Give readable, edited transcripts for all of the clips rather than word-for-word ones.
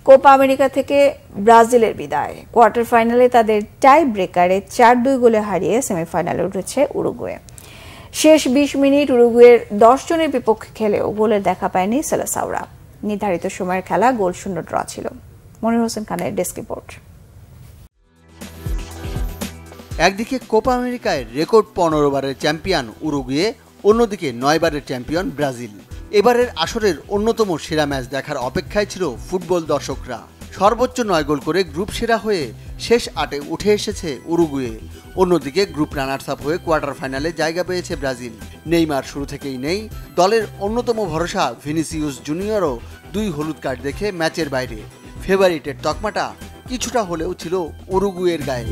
Copa America থেকে ব্রাজিলের বিদায়। কোয়ার্টার ফাইনালে তাদের টাই ব্রেকারে 4-2 গোলে হারিয়ে সেমিফাইনালে উঠেছে উরুগুয়ে। শেষ 20 মিনিট উরুগুয়ের 10 জনের বিপক্ষে খেলেও গোলের দেখা পায়নি সেলেসাওরা। নির্ধারিত সময়ের খেলা গোলশূন্য ড্র ছিল। মনির হোসেন খানের ডেস্ক রিপোর্ট। একদিকে কোপা আমেরিকায় রেকর্ড 15 বারের চ্যাম্পিয়ন উরুগুয়ে, অন্যদিকে 9 বারের চ্যাম্পিয়ন ব্রাজিল। এবারের আসরের অন্যতম সেরা ম্যাচ দেখার অপেক্ষায় ছিল ফুটবল দর্শকরা। সর্বোচ্চ 9 গোল করে গ্রুপ সেরা হয়ে শেষ 8-এ উঠে এসেছে উরুগুয়ে। অন্যদিকে গ্রুপ রানার্স আপ হয়ে কোয়ার্টার ফাইনালে জায়গা পেয়েছে ব্রাজিল। নেইমার শুরু থেকেই নেই, দলের অন্যতম ভরসা ভিনিসিয়াস জুনিয়রও 2 হলুদ কার্ড দেখে ম্যাচের বাইরে। ফেভারিটের তকমাটা কিছুটা হলেও ছিল উরুগুয়ের গায়ে।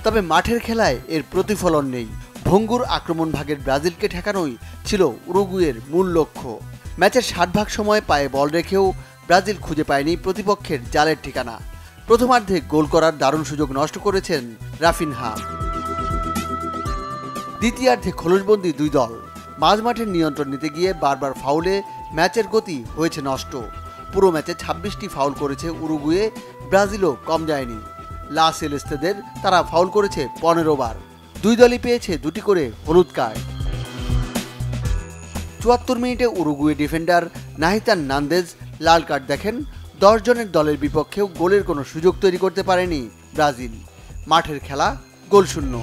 তবে মাঠের খেলায় এর প্রতিফলন নেই। ভঙ্গুর আক্রমণ ভাগের ব্রাজিলকে ঠেকানোই ছিল উরুগুয়ের মূল লক্ষ্য। ম্যাচের 60 ভাগ সময় পায়ে বল রেখেও ব্রাজিল খুঁজে পায়নি প্রতিপক্ষের জালের ঠিকানা। প্রথমার্ধে গোল করার দারুণ সুযোগ নষ্ট করেছেন রাফিনহা। দ্বিতীয়ার্ধে খোলসবন্দি 2 দল। মাঝমাঠের নিয়ন্ত্রণ নিতে গিয়ে বারবার ফাউলে ম্যাচের গতি হয়েছে নষ্ট। পুরো ম্যাচে 26টি ফাউল করেছে উরুগুয়ে, ব্রাজিলও কম যায়নি। লা সেলেস্তেদের তারা ফাউল করেছে 15 বার। 2 দলই পেয়েছে 2টি করে হলুদ কার্ড। 74 মিনিটে উরুগুয়ে ডিফেন্ডার নাহিতান নান্দেজ লাল কার্ড দেখেন। 10 জনের দলের বিপক্ষেও গোলের কোনো সুযোগ তৈরি করতে পারেনি ব্রাজিল। মাঠের খেলা গোলশূন্য।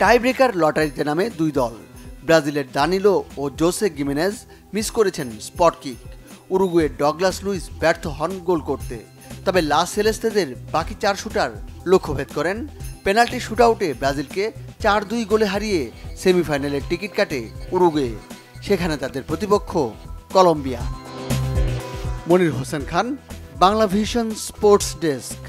টাই ব্রেকার লটারিতে নামে 2 দল। ব্রাজিলের দানিলো ও জোসে গিমেনেজ মিস করেছেন স্পট কিক। উরুগুয়ের ডগলাস লুইস ব্যর্থ হন গোল করতে। তবে লা সেলেস্তেদের বাকি 4 শুটার লক্ষ্যভেদ করেন। পেনাল্টি শুটআউটে ব্রাজিলকে 4-2 গোলে হারিয়ে সেমিফাইনালের টিকিট কাটে উরুগুয়ে। সেখানে তাদের প্রতিপক্ষ Colombia. Monir Hossain Khan, Bangla vision sports desk.